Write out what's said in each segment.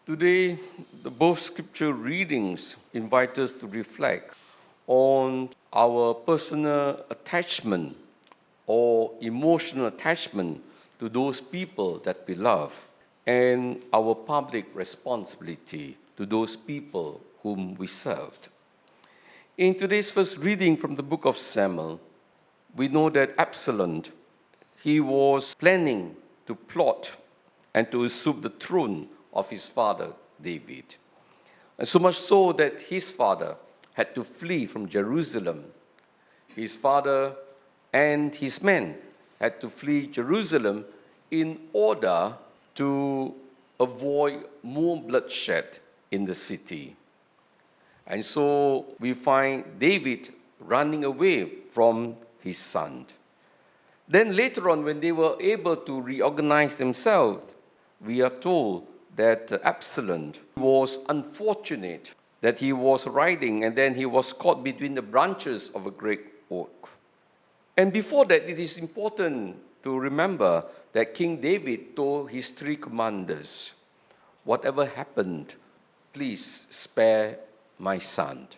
Today, both scripture readings invite us to reflect on our personal attachment or emotional attachment to those people that we love and our public responsibility to those people whom we served. In today's first reading from the book of Samuel, we know that Absalom, he was planning to plot and to usurp the throne of his father, David. And so much so that his father had to flee from Jerusalem. His father and his men had to flee Jerusalem in order to avoid more bloodshed in the city. And so we find David running away from his son. Then later on, when they were able to reorganize themselves, we are told that Absalom was unfortunate that he was riding and then he was caught between the branches of a great oak. And before that, it is important to remember that King David told his 3 commanders, whatever happened, please spare my son.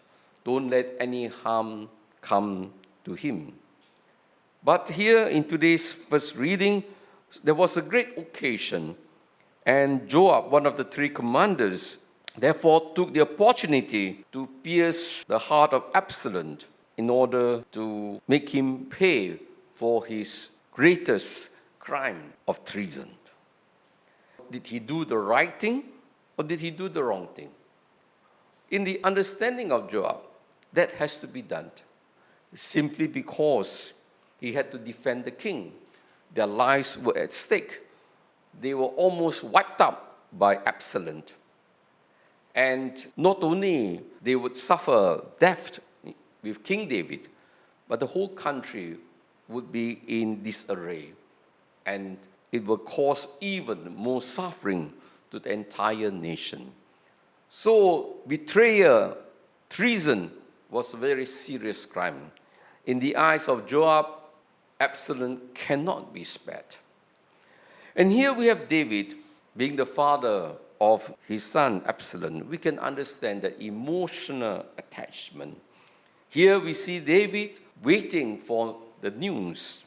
Don't let any harm come to him. But here in today's first reading, there was a great occasion. And Joab, one of the 3 commanders, therefore took the opportunity to pierce the heart of Absalom in order to make him pay for his greatest crime of treason. Did he do the right thing or did he do the wrong thing? In the understanding of Joab, that has to be done simply because he had to defend the king. Their lives were at stake. They were almost wiped out by Absalom. And not only they would suffer death with King David, but the whole country would be in disarray. And it would cause even more suffering to the entire nation. So betrayal, treason was a very serious crime. In the eyes of Joab, Absalom cannot be spared. And here we have David, being the father of his son Absalom. We can understand the emotional attachment. Here we see David waiting for the news.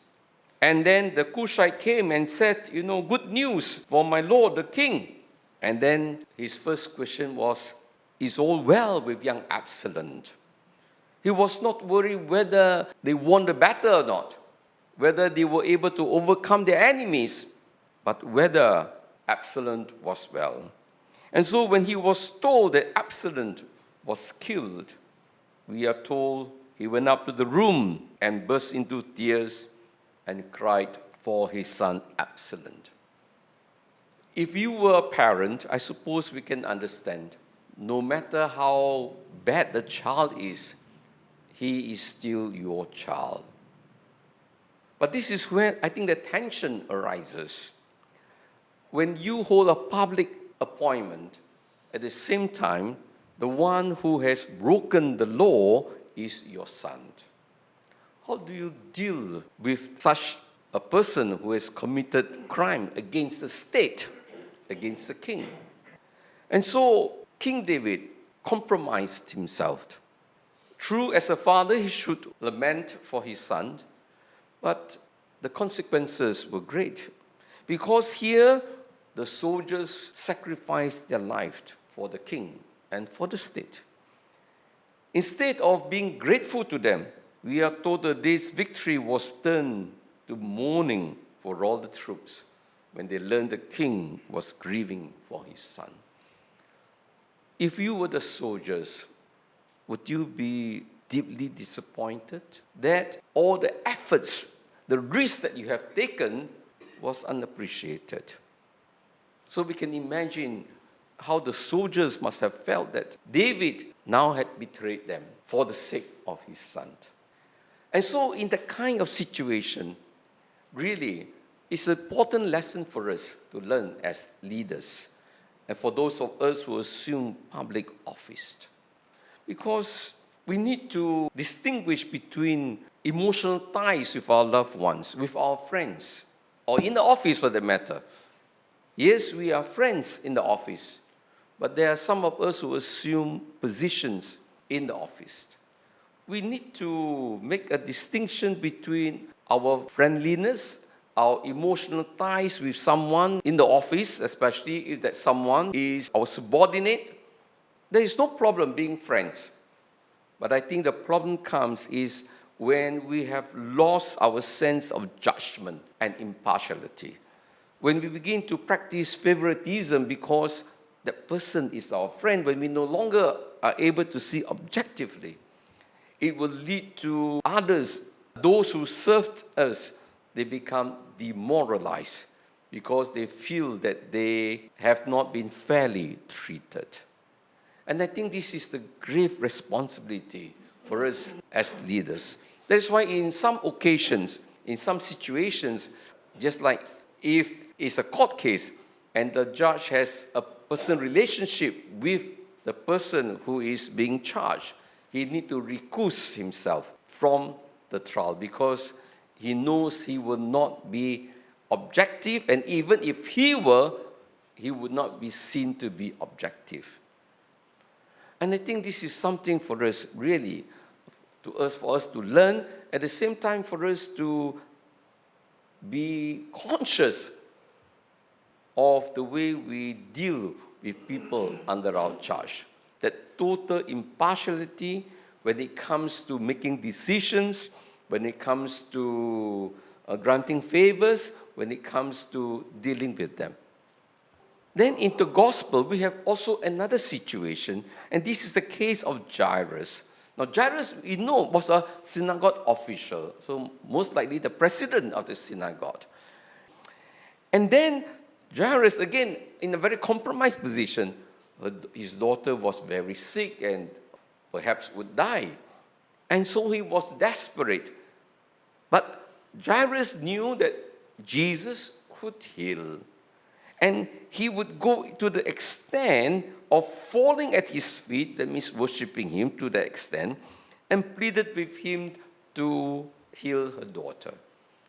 And then the Cushite came and said, good news for my lord, the king. And then his first question was, is all well with young Absalom? He was not worried whether they won the battle or not, whether they were able to overcome their enemies, but whether Absalom was well. And so when he was told that Absalom was killed, we are told he went up to the room and burst into tears and cried for his son Absalom. If you were a parent, I suppose we can understand, no matter how bad the child is, he is still your child. But this is where I think the tension arises. When you hold a public appointment, at the same time, the one who has broken the law is your son. How do you deal with such a person who has committed crime against the state, against the king? And so King David compromised himself. True, as a father, he should lament for his son, but the consequences were great. Because here, the soldiers sacrificed their life for the king and for the state. Instead of being grateful to them, we are told that this victory was turned to mourning for all the troops when they learned the king was grieving for his son. If you were the soldiers, would you be deeply disappointed that all the efforts, the risk that you have taken was unappreciated? So we can imagine how the soldiers must have felt that David now had betrayed them for the sake of his son. And so in that kind of situation, really, it's an important lesson for us to learn as leaders and for those of us who assume public office. Because we need to distinguish between emotional ties with our loved ones, with our friends, or in the office for that matter. Yes, we are friends in the office, but there are some of us who assume positions in the office. We need to make a distinction between our friendliness, our emotional ties with someone in the office, especially if that someone is our subordinate. There is no problem being friends. But I think the problem comes is when we have lost our sense of judgment and impartiality. When we begin to practice favoritism because that person is our friend, when we no longer are able to see objectively, it will lead to others, those who served us, they become demoralized because they feel that they have not been fairly treated. And I think this is the grave responsibility for us as leaders. That's why in some occasions, in some situations, just like if it's a court case and the judge has a personal relationship with the person who is being charged, he needs to recuse himself from the trial because he knows he will not be objective, and even if he were, he would not be seen to be objective. And I think this is something for us really, for us to learn, at the same time for us to be conscious of the way we deal with people under our charge. That total impartiality when it comes to making decisions, when it comes to granting favors, when it comes to dealing with them. Then in the gospel, we have also another situation, and this is the case of Jairus. Now, Jairus, we know, was a synagogue official, so most likely the president of the synagogue. And then Jairus, again, in a very compromised position. His daughter was very sick and perhaps would die. And so he was desperate. But Jairus knew that Jesus could heal. And he would go to the extent of falling at his feet, that means worshipping him to that extent, and pleaded with him to heal her daughter.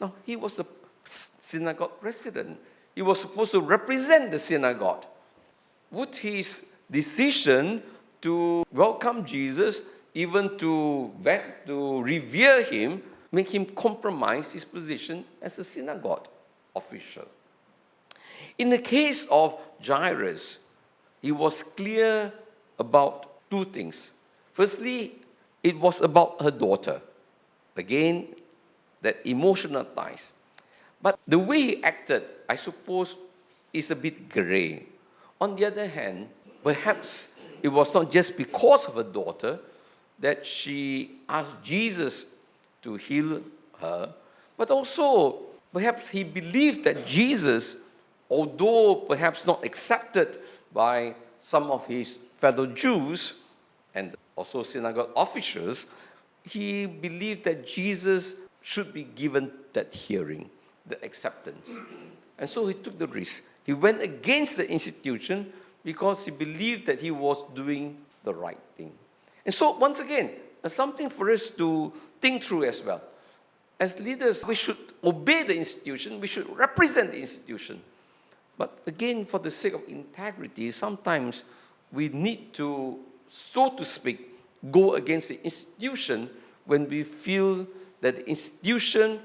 Now, he was a synagogue president. He was supposed to represent the synagogue. Would his decision to welcome Jesus, even to revere him, make him compromise his position as a synagogue official? In the case of Jairus, he was clear about two things. Firstly, it was about her daughter. Again, that emotional ties. But the way he acted, I suppose, is a bit gray. On the other hand, perhaps it was not just because of her daughter that she asked Jesus to heal her, but also perhaps he believed that Jesus, although perhaps not accepted by some of his fellow Jews and also synagogue officials, he believed that Jesus should be given that hearing, the acceptance. And so he took the risk. He went against the institution because he believed that he was doing the right thing. And so, once again, something for us to think through as well. As leaders, we should obey the institution, we should represent the institution. But again, for the sake of integrity, sometimes we need to, so to speak, go against the institution when we feel that the institution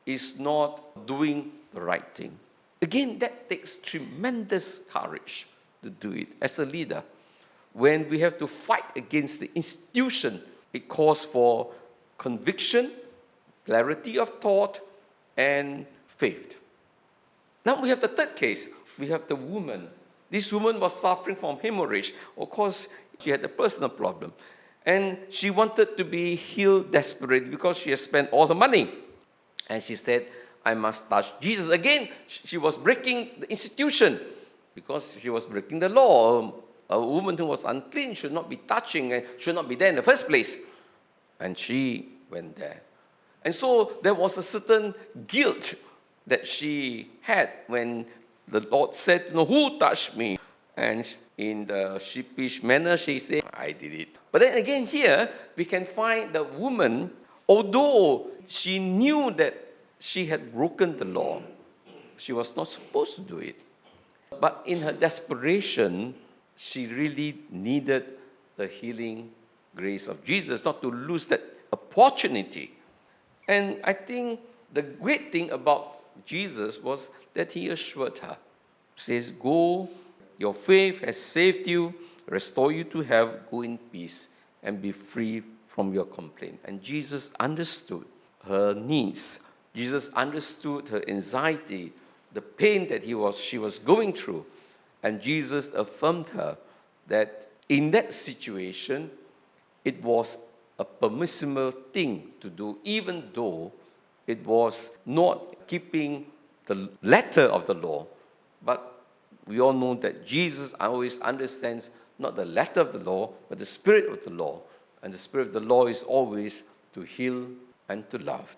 is not doing the right thing. Again, that takes tremendous courage to do it as a leader. When we have to fight against the institution, it calls for conviction, clarity of thought, and faith. Now we have the third case. We have the woman. This woman was suffering from hemorrhage. Of course, she had a personal problem. And she wanted to be healed desperately because she had spent all the money. And she said, I must touch Jesus. Again, she was breaking the institution because she was breaking the law. A woman who was unclean should not be touching and should not be there in the first place. And she went there. And so there was a certain guilt that she had when the Lord said, who touched me? And in the sheepish manner, she said, I did it. But then again here, we can find the woman, although she knew that she had broken the law, she was not supposed to do it. But in her desperation, she really needed the healing grace of Jesus, not to lose that opportunity. And I think the great thing about Jesus was that he assured her. He says, go, your faith has saved you, restore you to health, go in peace, and be free from your complaint. And Jesus understood her needs. Jesus understood her anxiety, the pain that she was going through. And Jesus affirmed her that in that situation, it was a permissible thing to do, even though it was not keeping the letter of the law. But we all know that Jesus always understands not the letter of the law, but the spirit of the law. And the spirit of the law is always to heal and to love.